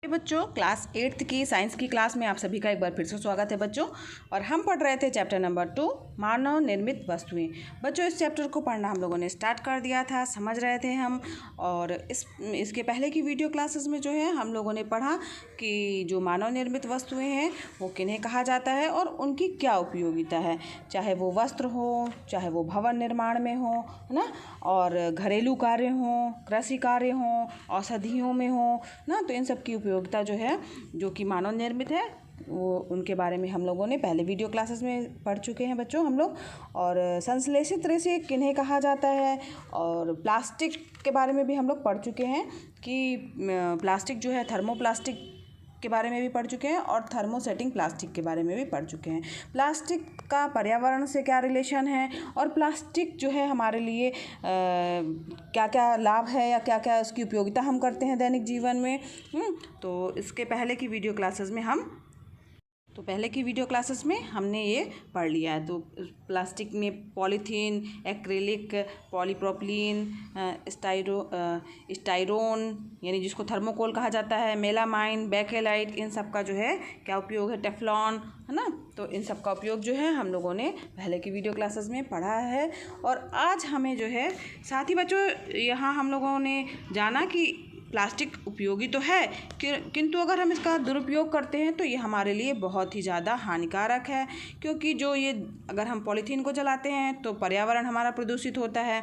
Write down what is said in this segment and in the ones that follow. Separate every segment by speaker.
Speaker 1: बच्चों, class 8th की science की क्लास में आप सभी का एक बार फिर से स्वागत है बच्चों। और हम पढ़ रहे थे चैप्टर नंबर 2 मानव निर्मित वस्तुएं। बच्चों, इस चैप्टर को पढ़ना हम लोगों ने स्टार्ट कर दिया था, समझ रहे थे हम। और इसके पहले की वीडियो क्लासेस में जो है हम लोगों ने पढ़ा कि जो मानव निर्मित वस्तुएं हैं वो किन्हें कहा जाता है और उनकी क्या उपयोगिता है, चाहे वो वस्त्र हो, चाहे वो भवन निर्माण में हो, है ना, और घरेलू कार्य हों, कृषि कार्य हों, औषधियों में हो ना। तो इन सब की उपयोगिता जो है, जो कि मानव निर्मित है, वो उनके बारे में हम लोगों ने पहले वीडियो क्लासेस में पढ़ चुके हैं बच्चों हम लोग। और संश्लेषित तरह से किन्हें कहा जाता है, और प्लास्टिक के बारे में भी हम लोग पढ़ चुके हैं कि प्लास्टिक जो है थर्मोप्लास्टिक के बारे में भी पढ़ चुके हैं और थर्मोसेटिंग प्लास्टिक के बारे में भी पढ़ चुके हैं। प्लास्टिक का पर्यावरण से क्या रिलेशन है और प्लास्टिक जो है हमारे लिए क्या क्या लाभ है या क्या क्या उसकी उपयोगिता हम करते हैं दैनिक जीवन में। तो इसके पहले की वीडियो क्लासेस में हमने ये पढ़ लिया है। तो प्लास्टिक में पॉलीथीन, एक्रिलिक, पॉलीप्रोपिलीन, स्टाइरोन यानी जिसको थर्मोकोल कहा जाता है, मेलामाइन, बेकेलाइट, इन सब का जो है क्या उपयोग है, टेफ्लॉन, है ना। तो इन सब का उपयोग जो है हम लोगों ने पहले की वीडियो क्लासेस में पढ़ा है। और आज हमें जो है साथ ही बच्चों यहाँ हम लोगों ने जाना कि प्लास्टिक उपयोगी तो है किंतु अगर हम इसका दुरुपयोग करते हैं तो ये हमारे लिए बहुत ही ज़्यादा हानिकारक है। क्योंकि जो ये अगर हम पॉलीथीन को जलाते हैं तो पर्यावरण हमारा प्रदूषित होता है।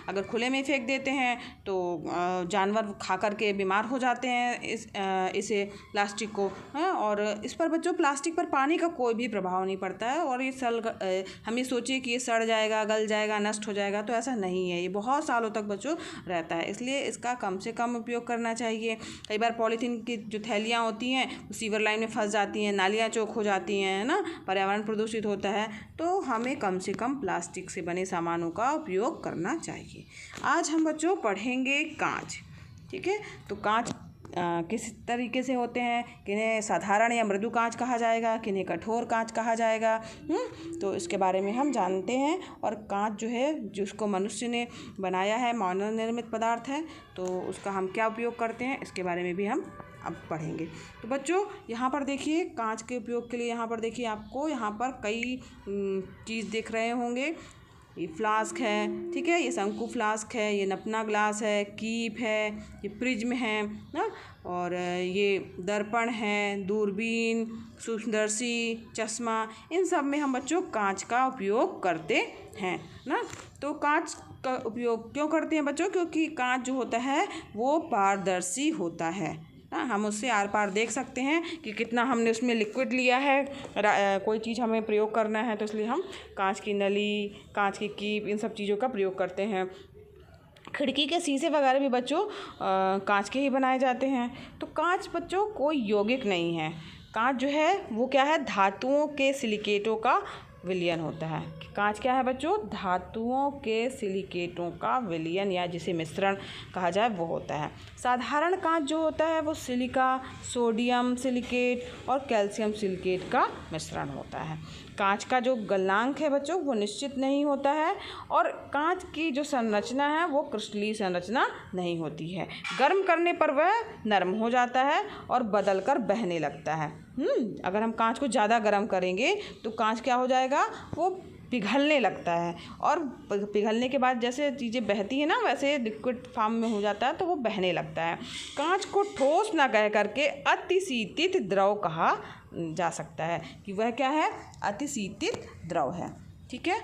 Speaker 1: अगर खुले में फेंक देते हैं तो जानवर खा कर के बीमार हो जाते हैं इसे प्लास्टिक को। और इस पर बच्चों प्लास्टिक पर पानी का कोई भी प्रभाव नहीं पड़ता है। और ये हम ये सोचिए कि ये सड़ जाएगा, गल जाएगा, नष्ट हो जाएगा, तो ऐसा नहीं है। ये बहुत सालों तक बच्चों रहता है, इसलिए इसका कम से कम उपयोग करना चाहिए। कई बार पॉलीथीन की जो थैलियाँ होती हैं वो सीवर लाइन में फंस जाती हैं, नालियाँ चौक हो जाती हैं, है ना, पर्यावरण प्रदूषित होता है। तो हमें कम से कम प्लास्टिक से बने सामानों का उपयोग करना चाहिए। आज हम बच्चों पढ़ेंगे कांच। ठीक है, तो कांच किस तरीके से होते हैं, किन्हें साधारण या मृदु कांच कहा जाएगा, किन्हें कठोर कांच कहा जाएगा, तो इसके बारे में हम जानते हैं। और कांच जो है जिसको मनुष्य ने बनाया है, मानव निर्मित पदार्थ है, तो उसका हम क्या उपयोग करते हैं इसके बारे में भी हम अब पढ़ेंगे। तो बच्चों यहाँ पर देखिए, कांच के उपयोग के लिए यहाँ पर देखिए, आपको यहाँ पर कई चीज़ दिख रहे होंगे। ये फ्लास्क है, ठीक है, ये शंकु फ्लास्क है, ये नपना ग्लास है, कीप है, ये प्रिज्म है ना, और ये दर्पण है, दूरबीन, सूक्ष्मदर्शी, चश्मा, इन सब में हम बच्चों कांच का उपयोग करते हैं ना। तो कांच का उपयोग क्यों करते हैं बच्चों? क्योंकि कांच जो होता है वो पारदर्शी होता है ना, हम उससे आर पार देख सकते हैं कि कितना हमने उसमें लिक्विड लिया है, कोई चीज़ हमें प्रयोग करना है तो इसलिए हम कांच की नली, कांच की कीप, इन सब चीज़ों का प्रयोग करते हैं। खिड़की के शीशे वगैरह भी बच्चों कांच के ही बनाए जाते हैं। तो कांच बच्चों कोई यौगिक नहीं है। कांच जो है वो क्या है, धातुओं के सिलिकेटों का विलयन होता है। कांच क्या है बच्चों? धातुओं के सिलिकेटों का विलयन या जिसे मिश्रण कहा जाए वो होता है। साधारण कांच जो होता है वो सिलिका, सोडियम सिलिकेट और कैल्शियम सिलिकेट का मिश्रण होता है। कांच का जो गलनांक है बच्चों वो निश्चित नहीं होता है, और कांच की जो संरचना है वो क्रिस्टलीय संरचना नहीं होती है। गर्म करने पर वह नरम हो जाता है और बदलकर बहने लगता है। अगर हम कांच को ज़्यादा गर्म करेंगे तो कांच क्या हो जाएगा, वो पिघलने लगता है, और पिघलने के बाद जैसे चीज़ें बहती हैं ना वैसे लिक्विड फॉर्म में हो जाता है, तो वो बहने लगता है। कांच को ठोस ना कह करके अतिशीतित द्रव कहा जा सकता है कि वह क्या है, अतिशीतित द्रव है। ठीक है,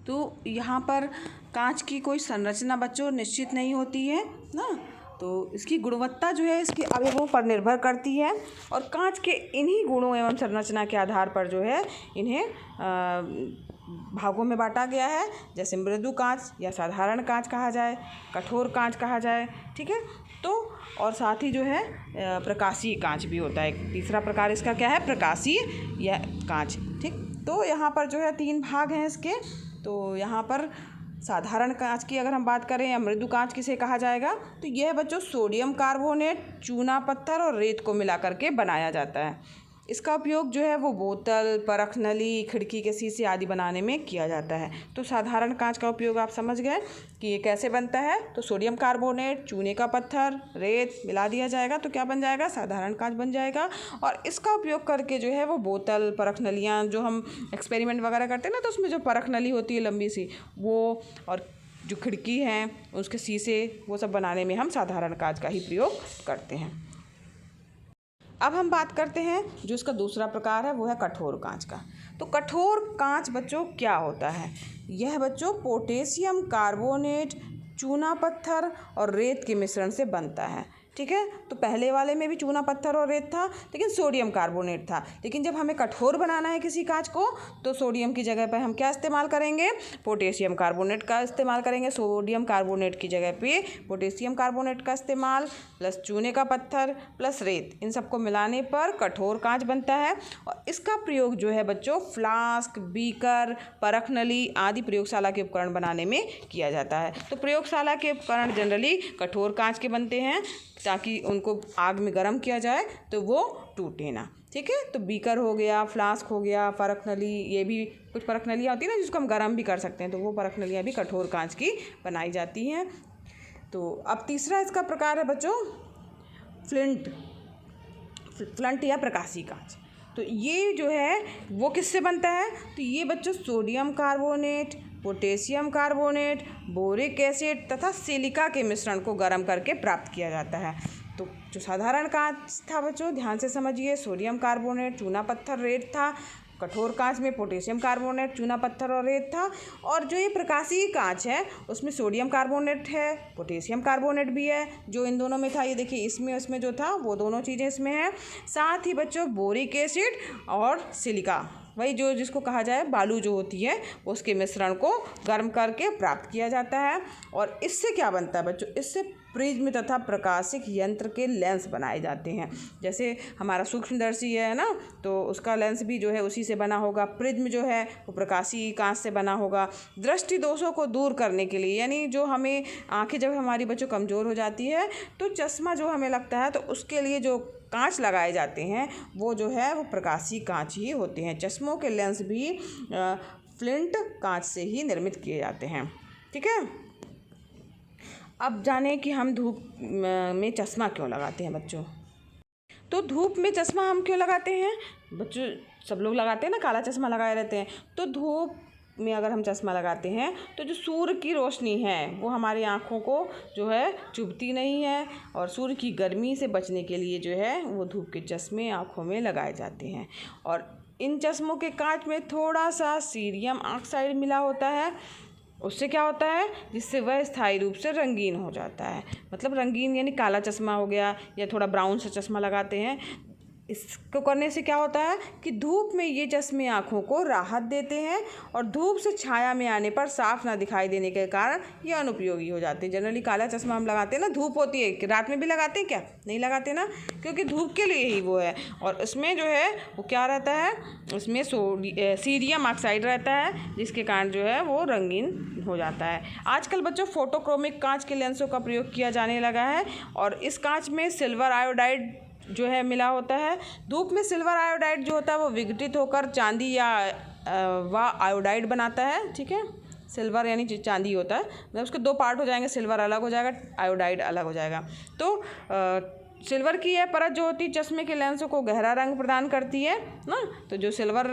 Speaker 1: तो यहाँ पर कांच की कोई संरचना बच्चों निश्चित नहीं होती है ना, तो इसकी गुणवत्ता जो है इसके अवयवों पर निर्भर करती है। और कांच के इन्हीं गुणों एवं संरचना के आधार पर जो है इन्हें भागों में बांटा गया है, जैसे मृदु कांच या साधारण कांच कहा जाए, कठोर कांच कहा जाए। ठीक है, तो और साथ ही जो है प्रकाशीय कांच भी होता है। तीसरा प्रकार इसका क्या है, प्रकाशीय या कांच। ठीक, तो यहाँ पर जो है 3 भाग हैं इसके। तो यहाँ पर साधारण कांच की अगर हम बात करें या मृदु कांच किसे कहा जाएगा, तो यह बच्चों सोडियम कार्बोनेट, चूना पत्थर और रेत को मिला करके बनाया जाता है। इसका उपयोग जो है वो बोतल, परख नली, खिड़की के शीशे आदि बनाने में किया जाता है। तो साधारण कांच का उपयोग आप समझ गए कि ये कैसे बनता है। तो सोडियम कार्बोनेट, चूने का पत्थर, रेत मिला दिया जाएगा तो क्या बन जाएगा, साधारण कांच बन जाएगा। और इसका उपयोग करके जो है वो बोतल, परख नलियाँ, जो हम एक्सपेरिमेंट वगैरह करते हैं ना, तो उसमें जो परख नली होती है लंबी सी, वो और जो खिड़की हैं उसके शीशे, वो सब बनाने में हम साधारण कांच का ही प्रयोग करते हैं। अब हम बात करते हैं जो इसका दूसरा प्रकार है, वो है कठोर कांच का। तो कठोर कांच बच्चों क्या होता है, यह बच्चों पोटेशियम कार्बोनेट, चूना पत्थर और रेत के मिश्रण से बनता है। ठीक है, तो पहले वाले में भी चूना पत्थर और रेत था, लेकिन सोडियम कार्बोनेट था। लेकिन जब हमें कठोर बनाना है किसी कांच को, तो सोडियम की जगह पर हम क्या इस्तेमाल करेंगे, पोटेशियम कार्बोनेट का इस्तेमाल करेंगे। सोडियम कार्बोनेट की जगह पे पोटेशियम कार्बोनेट का इस्तेमाल, प्लस चूने का पत्थर प्लस रेत, इन सबको मिलाने पर कठोर कांच बनता है। और इसका प्रयोग जो है बच्चों फ्लास्क, बीकर, परख नली आदि प्रयोगशाला के उपकरण बनाने में किया जाता है। तो प्रयोगशाला के उपकरण जनरली कठोर कांच के बनते हैं, ताकि उनको आग में गर्म किया जाए तो वो टूटे ना। ठीक है, तो बीकर हो गया, फ्लास्क हो गया, परख नली, ये भी कुछ परख नलियाँ होती हैं ना जिसको हम गर्म भी कर सकते हैं, तो वो परख नलियाँ भी कठोर कांच की बनाई जाती हैं। तो अब तीसरा इसका प्रकार है बच्चों फ्लंट या प्रकाशी कांच। तो ये जो है वो किससे बनता है, तो ये बच्चों sodium carbonate, potassium carbonate, boric acid तथा सिलिका के मिश्रण को गर्म करके प्राप्त किया जाता है। तो जो साधारण कांच था बच्चों, ध्यान से समझिए, सोडियम कार्बोनेट, चूना पत्थर, रेत था। कठोर कांच में पोटेशियम कार्बोनेट, चूना पत्थर और रेत था। और जो ये प्रकाशीय कांच है उसमें सोडियम कार्बोनेट है, पोटेशियम कार्बोनेट भी है, जो इन दोनों में था। ये देखिए इसमें जो था वो दोनों चीज़ें इसमें हैं। साथ ही बच्चों बोरिक एसिड और सिलिका, वही जो जिसको कहा जाए बालू जो होती है, उसके मिश्रण को गर्म करके प्राप्त किया जाता है। और इससे क्या बनता है बच्चों, इससे प्रिज्म तथा प्रकाशिक यंत्र के लेंस बनाए जाते हैं। जैसे हमारा सूक्ष्मदर्शी है ना, तो उसका लेंस भी जो है उसी से बना होगा। प्रिज्म जो है वो प्रकाशीय कांच से बना होगा। दृष्टि दोषों को दूर करने के लिए, यानी जो हमें आंखें जब हमारी बच्चों कमज़ोर हो जाती है तो चश्मा जो हमें लगता है, तो उसके लिए जो कांच लगाए जाते हैं वो जो है वो प्रकाशीय कांच ही होते हैं। चश्मों के लेंस भी फ्लिंट कांच से ही निर्मित किए जाते हैं। ठीक है, अब जाने कि हम धूप में चश्मा क्यों लगाते हैं बच्चों। तो धूप में चश्मा हम क्यों लगाते हैं बच्चों, सब लोग लगाते हैं ना, काला चश्मा लगाए रहते हैं। तो धूप में अगर हम चश्मा लगाते हैं तो जो सूर्य की रोशनी है वो हमारी आँखों को जो है चुभती नहीं है, और सूर्य की गर्मी से बचने के लिए जो है वो धूप के चश्मे आँखों में लगाए जाते हैं। और इन चश्मों के कांच में थोड़ा सा सीरियम ऑक्साइड मिला होता है। उससे क्या होता है, जिससे वह स्थायी रूप से रंगीन हो जाता है। मतलब रंगीन यानी काला चश्मा हो गया, या थोड़ा ब्राउन सा चश्मा लगाते हैं। इसको करने से क्या होता है कि धूप में ये चश्मे आँखों को राहत देते हैं, और धूप से छाया में आने पर साफ ना दिखाई देने के कारण ये अनुपयोगी हो जाते हैं। जनरली काला चश्मा हम लगाते हैं ना, धूप होती है, रात में भी लगाते हैं क्या, नहीं लगाते ना, क्योंकि धूप के लिए ही वो है। और इसमें जो है वो क्या रहता है, उसमें सीरियम ऑक्साइड रहता है, जिसके कारण जो है वो रंगीन हो जाता है। आजकल बच्चों फोटोक्रोमिक कांच के लेंसों का प्रयोग किया जाने लगा है, और इस कांच में सिल्वर आयोडाइड जो है मिला होता है। धूप में सिल्वर आयोडाइड जो होता है वो विघटित होकर चांदी या व आयोडाइड बनाता है। ठीक है, सिल्वर यानी चांदी होता है, मतलब उसके दो पार्ट हो जाएंगे, सिल्वर अलग हो जाएगा, आयोडाइड अलग हो जाएगा। तो सिल्वर की यह परत जो होती है चश्मे के लेंसों को गहरा रंग प्रदान करती है ना। तो जो सिल्वर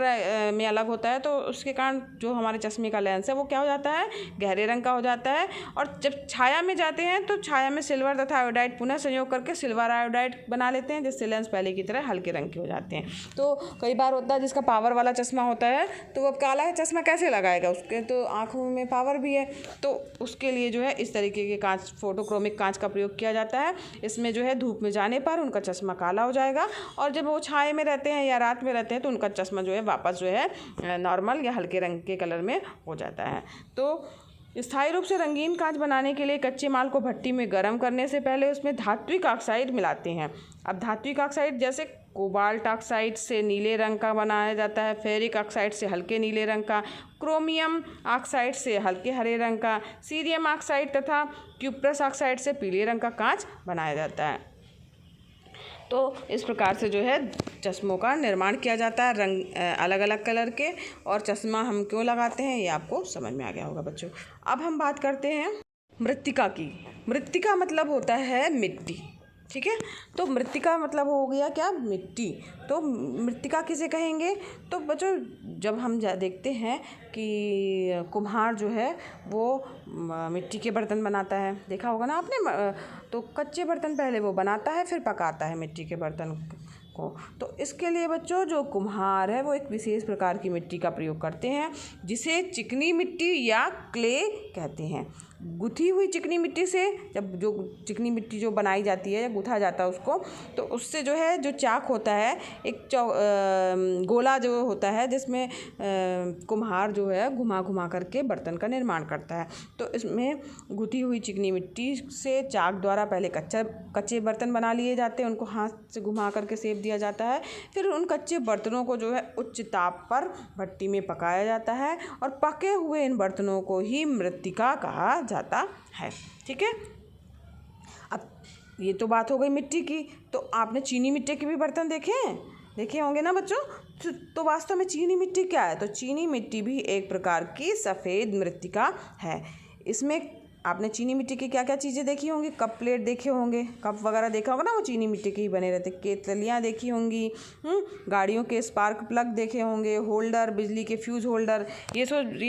Speaker 1: में अलग होता है, तो उसके कारण जो हमारे चश्मे का लेंस है वो क्या हो जाता है, गहरे रंग का हो जाता है। और जब छाया में जाते हैं तो छाया में सिल्वर तथा आयोडाइड पुनः संयोग करके सिल्वर आयोडाइड बना लेते हैं, जिससे लेंस पहले की तरह हल्के रंग के हो जाते हैं। तो कई बार होता है जिसका पावर वाला चश्मा होता है, तो वो काला चश्मा कैसे लगाएगा, उसके तो आँखों में पावर भी है, तो उसके लिए जो है इस तरीके के कांच, फोटोक्रोमिक कांच का प्रयोग किया जाता है। इसमें जो है धूप में जाने पर उनका चश्मा काला हो जाएगा, और जब वो छाए में रहते हैं या रात में रहते हैं तो उनका चश्मा जो है वापस जो है नॉर्मल या हल्के रंग के कलर में हो जाता है। तो स्थायी रूप से रंगीन कांच बनाने के लिए कच्चे माल को भट्टी में गर्म करने से पहले उसमें धात्विक ऑक्साइड मिलाते हैं। अब धात्विक ऑक्साइड जैसे कोबाल्ट ऑक्साइड से नीले रंग का बनाया जाता है, फेरिक ऑक्साइड से हल्के नीले रंग का, क्रोमियम ऑक्साइड से हल्के हरे रंग का, सीरियम ऑक्साइड तथा क्यूप्रस ऑक्साइड से पीले रंग का कांच बनाया जाता है। तो इस प्रकार से जो है चश्मों का निर्माण किया जाता है, रंग अलग अलग कलर के। और चश्मा हम क्यों लगाते हैं ये आपको समझ में आ गया होगा बच्चों। अब हम बात करते हैं मृत्तिका की। मृत्तिका मतलब होता है मिट्टी, ठीक है। तो मृत्तिका मतलब हो गया क्या, मिट्टी। तो मृत्तिका किसे कहेंगे, तो बच्चों जब हम देखते हैं कि कुम्हार जो है वो मिट्टी के बर्तन बनाता है, देखा होगा ना आपने। तो कच्चे बर्तन पहले वो बनाता है, फिर पकाता है मिट्टी के बर्तन को। तो इसके लिए बच्चों जो कुम्हार है वो एक विशेष प्रकार की मिट्टी का प्रयोग करते हैं, जिसे चिकनी मिट्टी या क्ले कहते हैं। गुथी हुई चिकनी मिट्टी से, जब जो चिकनी मिट्टी जो बनाई जाती है या गुथा जाता है उसको, तो उससे जो है जो चाक होता है, एक गोला जो होता है, जिसमें कुम्हार जो है घुमा घुमा करके बर्तन का निर्माण करता है। तो इसमें गुथी हुई चिकनी मिट्टी से चाक द्वारा पहले कच्चे बर्तन बना लिए जाते हैं, उनको हाथ से घुमा करके सेक दिया जाता है। फिर उन कच्चे बर्तनों को जो है उच्च ताप पर भट्टी में पकाया जाता है, और पके हुए इन बर्तनों को ही मृत्तिका कहा जाता है, ठीक है। अब ये तो बात हो गई मिट्टी की। तो आपने चीनी मिट्टी के भी बर्तन देखे होंगे ना बच्चों। तो वास्तव में चीनी मिट्टी क्या है, तो चीनी मिट्टी भी एक प्रकार की सफ़ेद मृत्तिका है। इसमें आपने चीनी मिट्टी की क्या क्या चीज़ें देखी होंगी, कप प्लेट देखे होंगे, कप वगैरह देखा होगा ना, वो चीनी मिट्टी के ही बने रहते। केतलियाँ देखी होंगी, गाड़ियों के स्पार्क प्लग देखे होंगे, होल्डर, बिजली के फ्यूज़ होल्डर, ये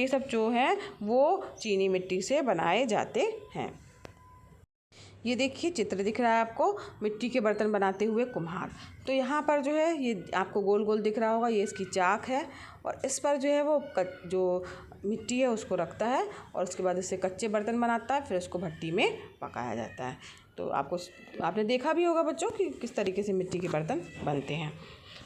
Speaker 1: सब जो हैं वो चीनी मिट्टी से बनाए जाते हैं। ये देखिए चित्र दिख रहा है आपको, मिट्टी के बर्तन बनाते हुए कुम्हार। तो यहाँ पर जो है ये आपको गोल गोल दिख रहा होगा, ये इसकी चाक है, और इस पर जो है वो जो मिट्टी है उसको रखता है, और उसके बाद इससे कच्चे बर्तन बनाता है, फिर उसको भट्टी में पकाया जाता है। तो आपने देखा भी होगा बच्चों कि किस तरीके से मिट्टी के बर्तन बनते हैं।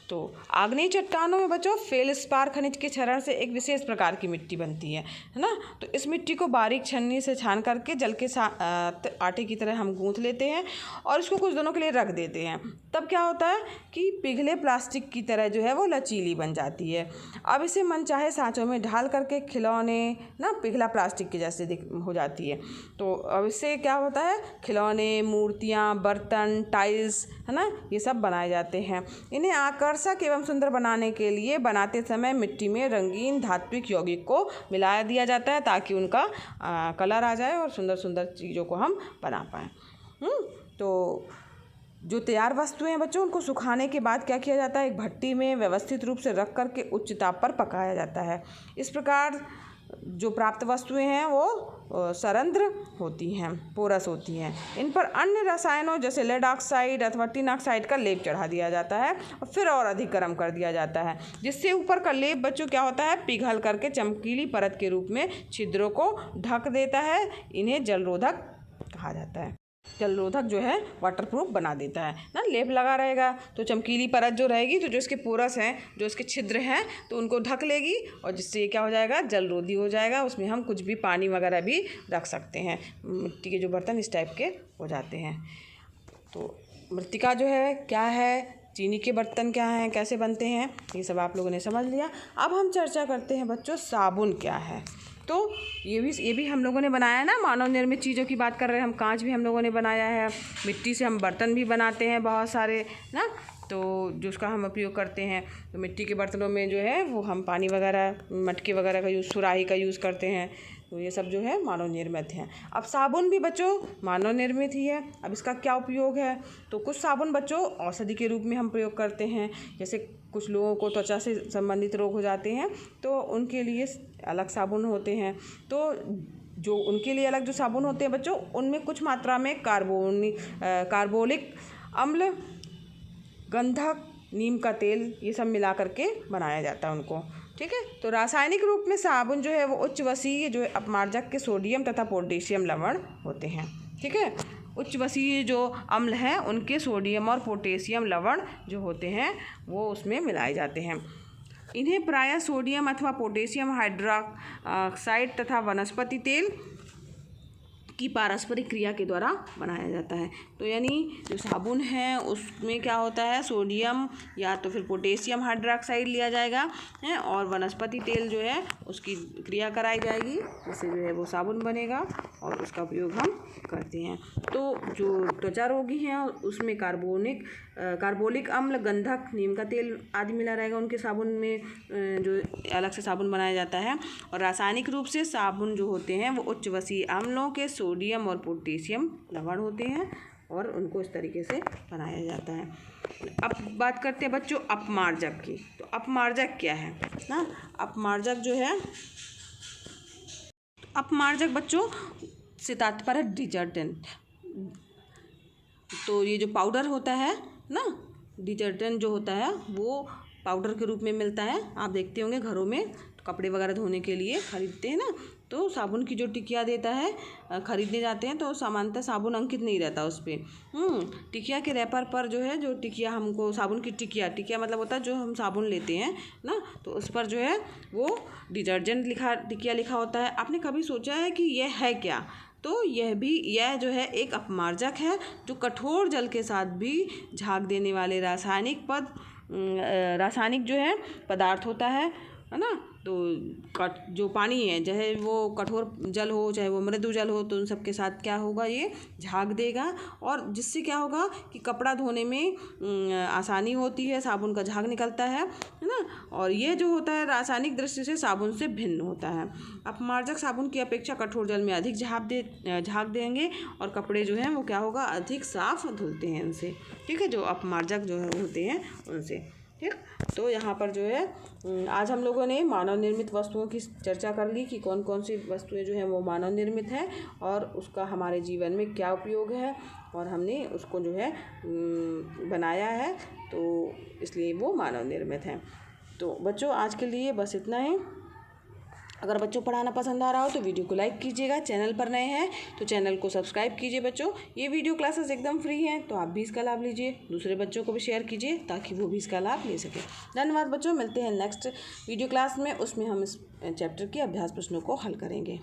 Speaker 1: तो आग्नेय चट्टानों में बच्चों फेल्डस्पार खनिज के क्षरण से एक विशेष प्रकार की मिट्टी बनती है ना। तो इस मिट्टी को बारीक छन्नी से छान करके जल के आटे की तरह हम गूंथ लेते हैं, और इसको कुछ दिनों के लिए रख देते हैं। तब क्या होता है कि पिघले प्लास्टिक की तरह जो है वो लचीली बन जाती है। अब इसे मनचाहे सांचों में ढाल करके खिलौने ना, पिघला प्लास्टिक के जैसे हो जाती है। तो अब इससे क्या होता है, खिलौने, मूर्तियाँ, बर्तन, टाइल्स है ना, ये सब बनाए जाते हैं। इन्हें आकर्षक एवं सुंदर बनाने के लिए बनाते समय मिट्टी में रंगीन धात्विक यौगिक को मिलाया दिया जाता है, ताकि उनका कलर आ जाए और सुंदर सुंदर चीज़ों को हम बना पाएँ। तो जो तैयार वस्तुएं हैं बच्चों, उनको सुखाने के बाद क्या किया जाता है, एक भट्टी में व्यवस्थित रूप से रख करके उच्च ताप पर पकाया जाता है। इस प्रकार जो प्राप्त वस्तुएं हैं वो सरंध्र होती हैं, पोरस होती हैं। इन पर अन्य रसायनों जैसे लेड ऑक्साइड अथवा टिन ऑक्साइड का लेप चढ़ा दिया जाता है, और फिर और अधिक गर्म कर दिया जाता है, जिससे ऊपर का लेप बच्चों क्या होता है, पिघल करके चमकीली परत के रूप में छिद्रों को ढक देता है। इन्हें जलरोधक कहा जाता है। जलरोधक जो है वाटरप्रूफ बना देता है ना। लेप लगा रहेगा तो चमकीली परत जो रहेगी, तो जो इसके पोरस हैं, जो इसके छिद्र हैं, तो उनको ढक लेगी, और जिससे ये क्या हो जाएगा, जलरोधी हो जाएगा। उसमें हम कुछ भी पानी वगैरह भी रख सकते हैं। मिट्टी के जो बर्तन इस टाइप के हो जाते हैं। तो मृत्तिका जो है क्या है, चीनी के बर्तन क्या हैं, कैसे बनते हैं, ये सब आप लोगों ने समझ लिया। अब हम चर्चा करते हैं बच्चों साबुन क्या है। तो ये भी हम लोगों ने बनाया है ना, मानव निर्मित चीज़ों की बात कर रहे हैं हम। कांच भी हम लोगों ने बनाया है, मिट्टी से हम बर्तन भी बनाते हैं बहुत सारे ना, तो जो उसका हम उपयोग करते हैं। तो मिट्टी के बर्तनों में जो है वो हम पानी वगैरह, मटके वगैरह का यूज़, सुराही का यूज़ करते हैं। तो ये सब जो है मानव निर्मित हैं। अब साबुन भी बच्चों मानव निर्मित ही है। अब इसका क्या उपयोग है, तो कुछ साबुन बच्चों औषधि के रूप में हम प्रयोग करते हैं। जैसे कुछ लोगों को त्वचा से संबंधित रोग हो जाते हैं, तो उनके लिए अलग साबुन होते हैं। तो जो उनके लिए अलग जो साबुन होते हैं बच्चों, उनमें कुछ मात्रा में कार्बोलिक अम्ल, गंधक, नीम का तेल, ये सब मिला करके बनाया जाता है उनको, ठीक है। तो रासायनिक रूप में साबुन जो है वो उच्च वसीय जो अपमार्जक के सोडियम तथा पोटेशियम लवण होते हैं, ठीक है। उच्च वसीय जो अम्ल हैं उनके सोडियम और पोटेशियम लवण जो होते हैं वो उसमें मिलाए जाते हैं। इन्हें प्रायः सोडियम अथवा पोटेशियम हाइड्रोक्साइड तथा वनस्पति तेल की पारस्परिक क्रिया के द्वारा बनाया जाता है। तो यानी जो साबुन है उसमें क्या होता है, सोडियम या तो फिर पोटेशियम हाइड्रोक्साइड लिया जाएगा है, और वनस्पति तेल जो है उसकी क्रिया कराई जाएगी, जिससे जो है वो साबुन बनेगा और उसका उपयोग हम करते हैं। तो जो त्वचा रोगी हैं उसमें कार्बोलिक अम्ल, गंधक, नीम का तेल आदि मिला रहेगा उनके साबुन में, जो अलग से साबुन बनाया जाता है। और रासायनिक रूप से साबुन जो होते हैं वो उच्च वसीय अम्लों के सोडियम और पोटेशियम लवण होते हैं और उनको इस तरीके से बनाया जाता है। अब बात करते हैं बच्चों अपमार्जक की। तो अपमार्जक क्या है ना, अपमार्जक जो है, अपमार्जक बच्चों से तात्पर्य डिटर्जेंट। तो ये जो पाउडर होता है ना, डिटर्जेंट जो होता है वो पाउडर के रूप में मिलता है। आप देखते होंगे घरों में तो कपड़े वगैरह धोने के लिए ख़रीदते हैं ना, तो साबुन की जो टिकिया देता है, ख़रीदने जाते हैं तो सामान्यतः साबुन अंकित नहीं रहता उस पर। टिकिया के रैपर पर जो है, जो टिकिया हमको साबुन की टिकिया मतलब होता है जो हम साबुन लेते हैं ना, तो उस पर जो है वो डिटर्जेंट टिकिया लिखा होता है। आपने कभी सोचा है कि यह है क्या? तो यह जो है एक अपमार्जक है जो कठोर जल के साथ भी झाग देने वाले रासायनिक जो है पदार्थ होता है ना। तो जो पानी है, चाहे वो कठोर जल हो चाहे वो मृदु जल हो, तो उन सब के साथ क्या होगा, ये झाग देगा, और जिससे क्या होगा कि कपड़ा धोने में आसानी होती है, साबुन का झाग निकलता है ना। और ये जो होता है रासायनिक दृष्टि से साबुन से भिन्न होता है। अपमार्जक साबुन की अपेक्षा कठोर जल में अधिक झाग देंगे और कपड़े जो हैं वो क्या होगा, अधिक साफ धुलते हैं इनसे। ठीक है, जो अपमार्जक जो होते हैं उनसे। ठीक, तो यहाँ पर जो है आज हम लोगों ने मानव निर्मित वस्तुओं की चर्चा कर ली कि कौन कौन सी वस्तुएं जो हैं वो मानव निर्मित हैं और उसका हमारे जीवन में क्या उपयोग है, और हमने उसको जो है बनाया है, तो इसलिए वो मानव निर्मित हैं। तो बच्चों आज के लिए बस इतना ही। अगर बच्चों पढ़ाना पसंद आ रहा हो तो वीडियो को लाइक कीजिएगा, चैनल पर नए हैं तो चैनल को सब्सक्राइब कीजिए। बच्चों ये वीडियो क्लासेस एकदम फ्री हैं, तो आप भी इसका लाभ लीजिए, दूसरे बच्चों को भी शेयर कीजिए ताकि वो भी इसका लाभ ले सकें। धन्यवाद बच्चों, मिलते हैं नेक्स्ट वीडियो क्लास में, उसमें हम इस चैप्टर के अभ्यास प्रश्नों को हल करेंगे।